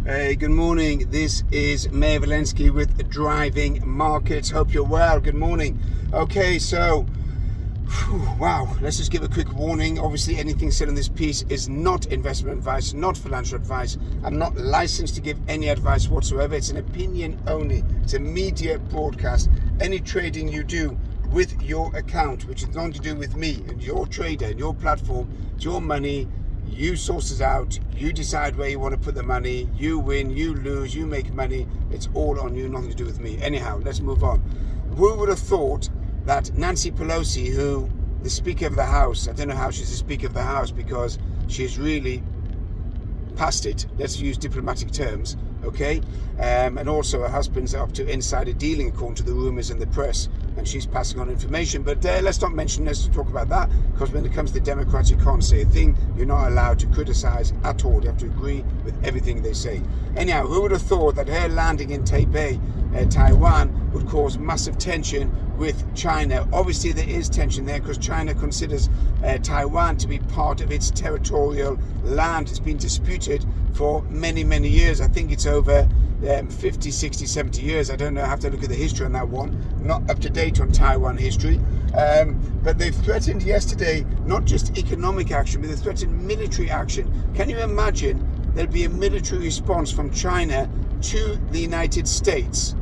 Hey, good morning. This is Mayor Valensky with Driving Markets. Hope you're well. Good morning. Okay, so, wow, let's just give a quick warning. Obviously, anything said in this piece is not investment advice, not financial advice. I'm not licensed to give any advice whatsoever. It's an opinion only. It's a media broadcast. Any trading you do with your account, which is nothing to do with me and your trader and your platform, it's your money. You source it out, you decide where you want to put the money, you win, you lose, you make money. It's all on you, nothing to do with me. Anyhow, let's move on. Who would have thought that Nancy Pelosi, who the Speaker of the House, I don't know how she's the Speaker of the House because she's really past it, let's use diplomatic terms, okay? And also her husband's up to insider dealing according to the rumours in the press, and she's passing on information. But let's not talk about that, because when it comes to Democrats, you can't say a thing. You're not allowed to criticise at all. You have to agree with everything they say. Anyhow, who would have thought that her landing in Taipei, Taiwan, would cause massive tension with China? Obviously there is tension there because China considers Taiwan to be part of its territorial land. It's been disputed for many years. I think it's over 50, 60, 70 years. I don't know, I have to look at the history on that one. I'm not up to date on Taiwan history. But they've threatened yesterday not just economic action, but they threatened military action. Can you imagine there'll be a military response from China to the United States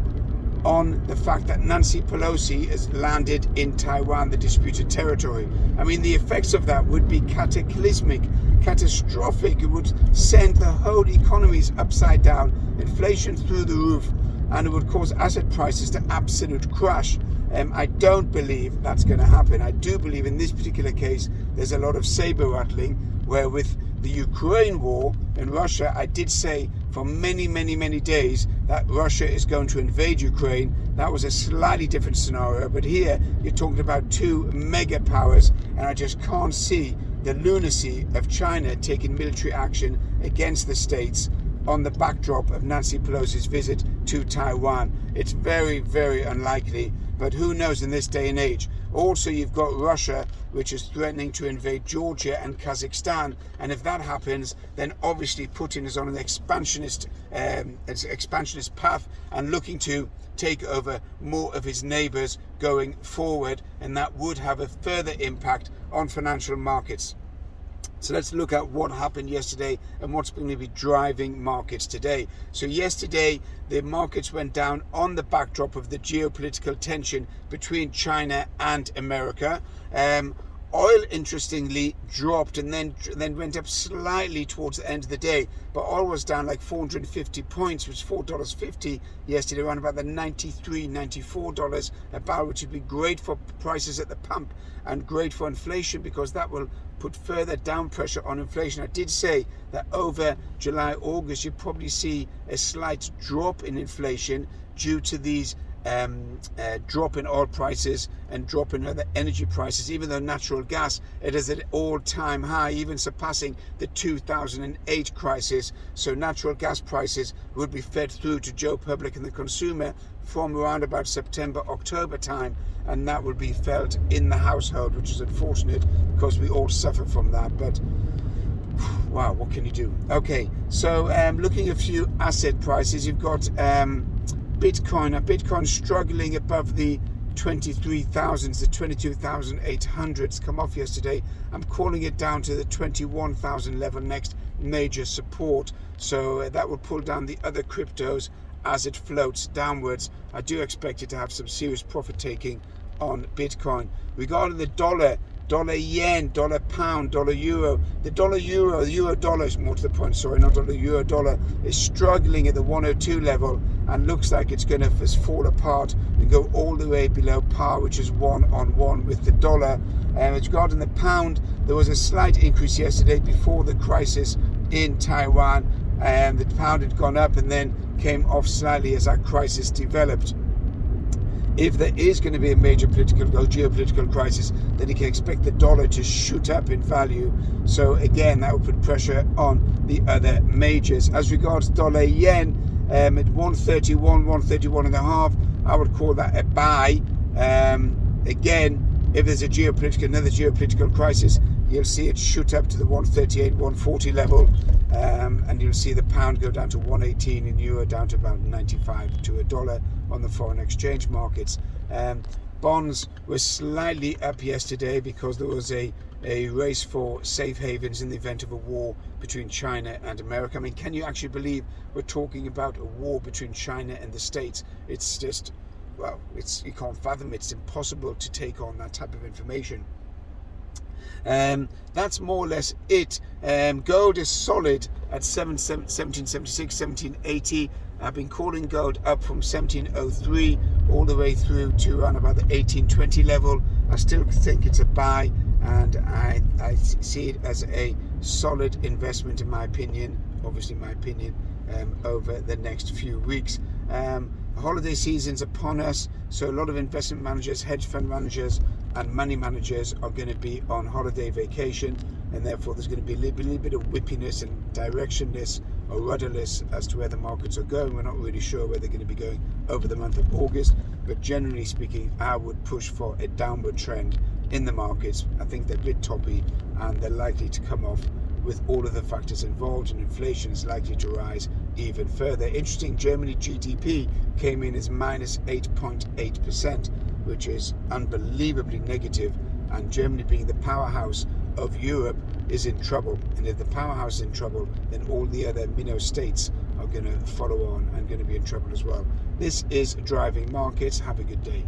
on the fact that Nancy Pelosi has landed in Taiwan, the disputed territory? I mean, the effects of that would be cataclysmic, catastrophic. It would send the whole economies upside down, inflation through the roof, and it would cause asset prices to absolute crash. I don't believe that's going to happen. I do believe in this particular case there's a lot of saber rattling, where with the Ukraine war in Russia, I did say for many days that Russia is going to invade Ukraine. That was a slightly different scenario, but here you're talking about two mega powers, and I just can't see the lunacy of China taking military action against the States on the backdrop of Nancy Pelosi's visit to Taiwan. It's very unlikely, but who knows in this day and age. Also, you've got Russia, which is threatening to invade Georgia and Kazakhstan, and if that happens, then obviously Putin is on an expansionist path and looking to take over more of his neighbors going forward, and that would have a further impact on financial markets. So let's look at what happened yesterday and what's going to be driving markets today. So yesterday, the markets went down on the backdrop of the geopolitical tension between China and America. Oil, interestingly, dropped and then went up slightly towards the end of the day, but oil was down like 450 points, which is $4.50 yesterday, around about the $93, $94 a barrel, which would be great for prices at the pump and great for inflation, because that will put further down pressure on inflation. I did say that over July, August, you'd probably see a slight drop in inflation due to these drop in oil prices and drop in other energy prices, even though natural gas, it is at an all-time high, even surpassing the 2008 crisis. So natural gas prices would be fed through to Joe Public and the consumer from around about September, October time, and that will be felt in the household, which is unfortunate because we all suffer from that. But wow, what can you do? Okay, so looking at a few asset prices, you've got Bitcoin struggling above the 23,000s, the 22,800s, come off yesterday. I'm calling it down to the 21,000 level, next major support. So that will pull down the other cryptos as it floats downwards. I do expect it to have some serious profit taking on Bitcoin. Regarding the dollar yen, dollar pound, dollar euro, the euro dollar is more to the point, sorry, not dollar, euro dollar is struggling at the 102 level and looks like it's going to fall apart and go all the way below par, which is 1-on-1 with the dollar. Regarding the pound, there was a slight increase yesterday before the crisis in Taiwan, and the pound had gone up and then came off slightly as that crisis developed. If there is going to be a major political or geopolitical crisis, then you can expect the dollar to shoot up in value. So again, that will put pressure on the other majors. As regards dollar yen, at 131, 131 and a half, I would call that a buy. Again, if there's another geopolitical crisis, you'll see it shoot up to the 138, 140 level, and you'll see the pound go down to 118 and euro down to about 95 to a dollar on the foreign exchange markets. Bonds were slightly up yesterday because there was a race for safe havens in the event of a war between China and America. I mean, can you actually believe we're talking about a war between China and the States? It's just, well, you can't fathom it. It's impossible to take on that type of information. That's more or less it. Gold is solid at 1776, 1780. I've been calling gold up from 1703 all the way through to around about the 1820 level. I still think it's a buy, and I see it as a solid investment in my opinion, obviously my opinion, over the next few weeks. Holiday season's upon us, so a lot of investment managers, hedge fund managers and money managers are going to be on holiday vacation, and therefore there's going to be a little bit of whippiness and directionless or rudderless as to where the markets are going. We're not really sure where they're going to be going over the month of August, but generally speaking, I would push for a downward trend in the markets. I think they're a bit toppy and they're likely to come off with all of the factors involved, and inflation is likely to rise even further. Interesting, Germany GDP came in as minus 8.8%, which is unbelievably negative, and Germany, being the powerhouse of Europe, is in trouble. And if the powerhouse is in trouble, then all the other minnow states are going to follow on and going to be in trouble as well. This is Driving Markets. Have a good day.